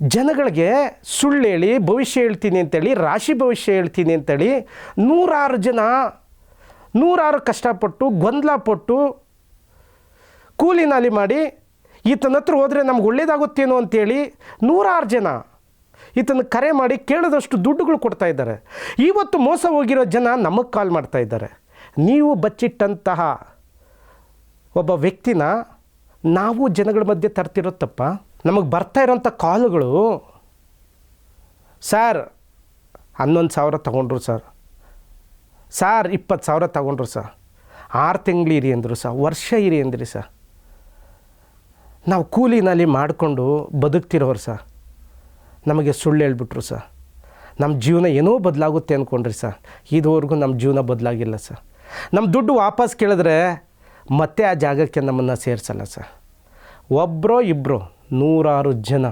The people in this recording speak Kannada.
ಜನಗಳಿಗೆ ಸುಳ್ಳು ಹೇಳಿ ಭವಿಷ್ಯ ಹೇಳ್ತೀನಿ ಅಂತೇಳಿ, ರಾಶಿ ಭವಿಷ್ಯ ಹೇಳ್ತೀನಿ ಅಂತೇಳಿ ನೂರಾರು ಕಷ್ಟಪಟ್ಟು ಗೊಂದಲ ಪಟ್ಟು ಕೂಲಿ ನಾಲಿ ಮಾಡಿ ಈತನ ಹತ್ರ ಹೋದರೆ ನಮ್ಗೆ ಒಳ್ಳೇದಾಗುತ್ತೇನೋ ಅಂತೇಳಿ ನೂರಾರು ಜನ ಈತನ ಕರೆ ಮಾಡಿ ಕೇಳಿದಷ್ಟು ದುಡ್ಡುಗಳು ಕೊಡ್ತಾ ಇದ್ದಾರೆ. ಇವತ್ತು ಮೋಸ ಹೋಗಿರೋ ಜನ ನಮಗೆ ಕಾಲ್ ಮಾಡ್ತಾ ಇದ್ದಾರೆ. ನೀವು ಬಚ್ಚಿಟ್ಟಂತಹ ಒಬ್ಬ ವ್ಯಕ್ತಿನ ನಾವು ಜನಗಳ ಮಧ್ಯೆ ತರ್ತಿರೋ ತಪ್ಪ? ನಮಗೆ ಬರ್ತಾ ಇರೋಂಥ ಕಾಲುಗಳು, ಸರ್ 11,000 ತೊಗೊಂಡ್ರು ಸರ್, 20,000 ತೊಗೊಂಡ್ರು ಸರ್, 6 ತಿಂಗಳು ಇರಿ ಅಂದರು ಸರ್, ವರ್ಷ ಇರಿ ಅಂದ್ರಿ ಸರ್. ನಾವು ಕೂಲಿನಲ್ಲಿ ಮಾಡಿಕೊಂಡು ಬದುಕ್ತಿರೋರು ಸರ್, ನಮಗೆ ಸುಳ್ಳು ಹೇಳ್ಬಿಟ್ರು ಸರ್. ನಮ್ಮ ಜೀವನ ಏನೋ ಬದಲಾಗುತ್ತೆ ಅಂದ್ಕೊಂಡ್ರಿ ಸರ್. ಇದುವರೆಗೂ ನಮ್ಮ ಜೀವನ ಬದಲಾಗಿಲ್ಲ ಸರ್. ನಮ್ಮ ದುಡ್ಡು ವಾಪಸ್ ಕೇಳಿದ್ರೆ ಮತ್ತೆ ಆ ಜಾಗಕ್ಕೆ ನಮ್ಮನ್ನು ಸೇರಿಸಲ್ಲ ಸರ್. ಒಬ್ಬರೋ ಇಬ್ಬರೋ ನೂರಾರು ಜನ